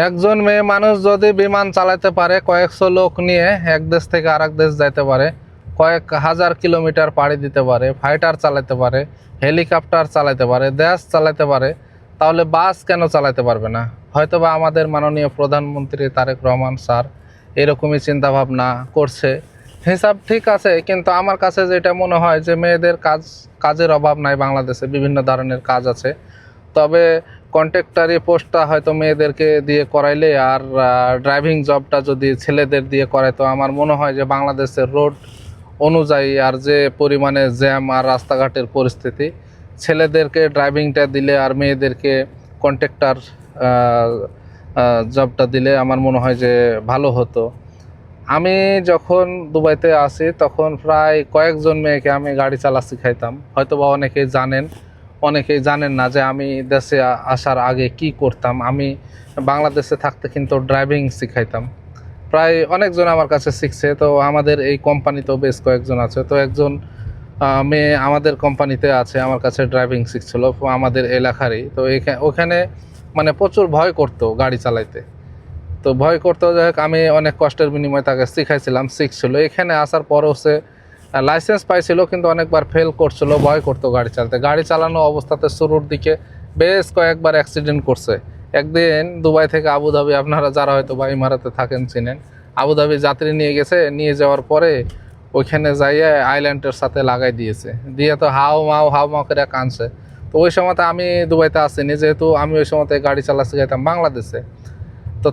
একজন মেয়ে মানুষ যদি বিমান চালাতে পারে, কয়েকশো লোক নিয়ে এক দেশ থেকে আরেক দেশ যাইতে পারে, কয়েক হাজার কিলোমিটার পাড়ি দিতে পারে, ফাইটার চালাতে পারে, হেলিকপ্টার চালাতে পারে, দেশ চালাতে পারে, তাহলে বাস কেন চালাতে পারবে না? হয়তোবা আমাদের মাননীয় প্রধানমন্ত্রী তারেক রহমান স্যার এরকমই চিন্তা ভাবনা করছে। হিসাব ঠিক আছে, কিন্তু আমার কাছে যেটা মনে হয় যে মেয়েদের কাজের অভাব নাই বাংলাদেশে, বিভিন্ন ধরনের কাজ আছে। তবে কন্ট্রাক্টরি পোস্টটা হয়তো মেয়েদেরকে দিয়ে করাইলে আর ড্রাইভিং জবটা যদি ছেলেদের দিয়ে করায়, তো আমার মনে হয় যে বাংলাদেশের রোড অনুযায়ী আর যে পরিমাণে জ্যাম আর রাস্তাঘাটের পরিস্থিতি, ছেলেদেরকে ড্রাইভিংটা দিলে আর মেয়েদেরকে কন্ট্রাক্টর জবটা দিলে আমার মনে হয় যে ভালো হতো। আমি যখন দুবাইতে আসি তখন প্রায় কয়েকজন মেয়েকে আমি গাড়ি চালা শিখাইতাম। হয়তো বা অনেকেই জানেন না যে আমি দেশে আসার আগে কি করতাম। আমি বাংলাদেশে থাকতে কিন্তু ড্রাইভিং শিখাইতাম। প্রায় অনেকজন আমার কাছে শিখছে। তো আমাদের এই কোম্পানিতেও বেশ কয়েকজন আছে। তো একজন মেয়ে আমাদের কোম্পানিতে আছে, আমার কাছে ড্রাইভিং শিখছিল, আমাদের এলাকারই। তো ওখানে মানে প্রচুর ভয় করতো গাড়ি চালাইতে। তো ভয় করতো, যাই হোক আমি অনেক কষ্টের বিনিময়ে তাকে শিখাইছিলাম, শিখছিল। এখানে আসার পরেও সে লাইসেন্স পাইছিল, কিন্তু অনেকবার ফেল করছিল, ভয় করতো গাড়ি চালাতে। গাড়ি চালানো অবস্থাতে শুরুর দিকে বেশ কয়েকবার অ্যাক্সিডেন্ট করছে। একদিন দুবাই থেকে আবুধাবি, আপনারা যারা হয়তো বা ইমারাতে থাকেন চিনেন, আবুধাবি যাত্রী নিয়ে গেছে, নিয়ে যাওয়ার পরে ওইখানে যাইয়ে আইল্যান্ডের সাথে লাগাই দিয়েছে, দিয়ে তো হাও মাও করে কানছে। তো ওই সময়তে আমি দুবাইতে আসিনি, যেহেতু আমি ওই সময়তে গাড়ি চালা শিখাইতাম বাংলাদেশে। তো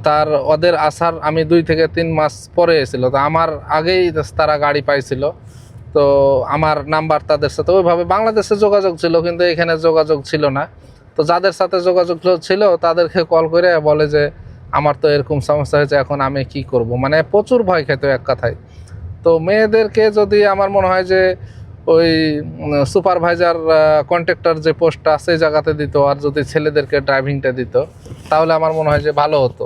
ওদের আসার আমি 2 থেকে 3 মাস পরে এসেছিল। তো আমার আগেই তারা গাড়ি পাইছিল। তো আমার নাম্বার তাদের সাথে ওইভাবে বাংলাদেশে যোগাযোগ ছিল, কিন্তু এখানে যোগাযোগ ছিল না। তো যাদের সাথে যোগাযোগ ছিল তাদেরকে কল করে বলে যে আমার তো এরকম সমস্যা হয়েছে, এখন আমি কি করব। মানে প্রচুর ভয় খেত এক কথায়। তো মেয়েদেরকে যদি আমার মনে হয় যে ওই সুপারভাইজার কন্ট্রাক্টর যে পোস্টটা সেই জায়গাতে দিত, আর যদি ছেলেদেরকে ড্রাইভিংটা দিত, তাহলে আমার মনে হয় যে ভালো হতো।